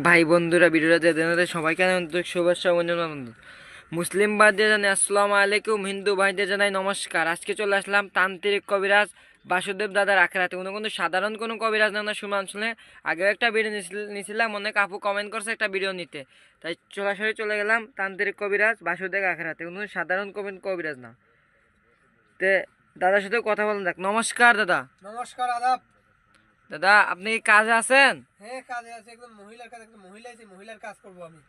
ভাই বন্ধুরা ভিডিওটা জানাতে সবাইকে আন্তরিক শুভেচ্ছা অভিনন্দন। মুসলিম ভাইদের জানাই আসসালামু আলাইকুম, হিন্দু ভাইদের জানাই নমস্কার। আজকে চলে আসলাম তান্ত্রিক কবিরাজ বাসুদেব দাদার আখড়াতে। উনি কিন্তু সাধারণ কোনো কবিরাজ না, শুনলাম শুনে আগেও একটা ভিডিও নিয়েছিলাম, অনেক আপু কমেন্ট করছে একটা ভিডিও নিতে, তাই সরাসরি চলে গেলাম তান্ত্রিক কবিরাজ বাসুদেব আখড়াতে। উনি সাধারণ কবিরাজ না। তে দাদার সাথে কথা বলেন যাক। নমস্কার দাদা। নমস্কার, আদাব। দাদা আপনি কি কাজে আছেন? হ্যাঁ, কাজে আছে, একদম মহিলার কাজ, একদম মহিলার কাজ করবো আমি।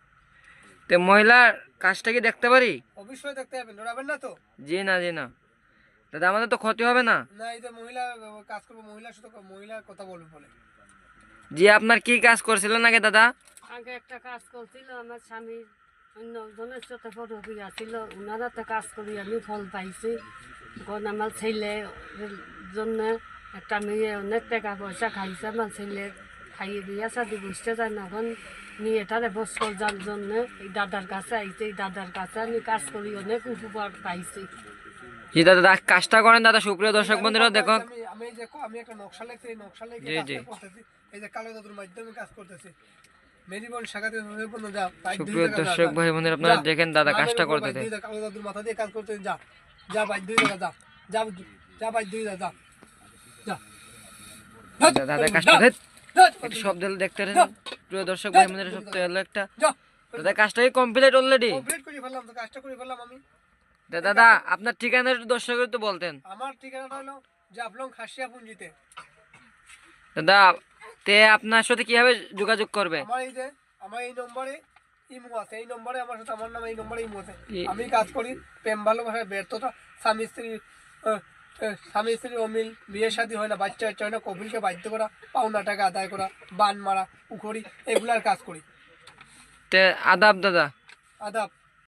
তে মহিলার কাজটা কি দেখতে পারি? অবশ্যই দেখতে যাবেন, ডরাবেন না তো? জি না জি না দাদা, আমাদের তো ক্ষতি হবে না? না, এই যে মহিলা কাজ করবো, মহিলার সাথে মহিলার কথা বলবো বলে। জি, আপনার কি কাজ করছিলেন আগে দাদা? আগে একটা কাজ করছিল আমার স্বামী, অন্য জনের সাথে ফটো ছিল, ওনারা তো কাজ করি আমি ফল পাইছি। এখন আমার ছেলের জন্য একটা মেয়ে অনেক টাকা পয়সা খাইছে, আমার ছেলে খাইয়ে বিয়া শাদি বুঝতে চায় না। এখন মেয়েটারে বছর যার জন্য এই দাদার কাছে আইছে, এই দাদার কাছে আমি কাজ করি, অনেক উপকার পাইছি। জি দাদা, কাজটা করেন দাদা। সুপ্রিয় দর্শক বন্ধুরা দেখুন, আমি একটা নকশা লিখছি, এই নকশা লিখে জি জি করতেছি। এই যে কালো জাদুর মাধ্যমে কাজ করতেছি। মেরিবল শাখাতে পর্যন্ত যা, সুপ্রিয় দর্শক ভাই বোনেরা আপনারা দেখেন দাদা কাজটা করতেছে। কালো জাদুর মাথা দিয়ে কাজ করতে যা, যা ভাই 2 টাকা যা, যা যা ভাই 2 টাকা যা, যা দাদা কাজটা একটু শব্দ দেখতে পারেন প্রিয় দর্শক ভাই বোনেরা, সব তো হলো একটা। দাদা কাজটা কি কমপ্লিট অলরেডি? কমপ্লিট করে ফেললাম, তো কাজটা করে ফেললাম আমি। দাদা আপনার ঠিকানা একটু দর্শকের তো বলতেন। আমার ঠিকানাটা হলো জাফলং খাসিয়া পুঞ্জিতে। দাদা তে আপনার সাথে কিভাবে যোগাযোগ করবে? আমার এই নম্বরে ইমো আছে, এই নম্বরে আমার সাথে, আমার নাম এই নম্বরে ইমো আছে। আমি কাজ করি প্রেম ভালোবাসার ব্যর্থতা, স্বামী স্ত্রী অমিল, বিয়ে শাদী হয় না, বাচ্চা হয় না, কপিলকে বাধ্য করা, পাওনা টাকা আদায় করা, বান মারা, উখড়ি, এগুলার কাজ করি। তে আদাব দাদা। আদাব।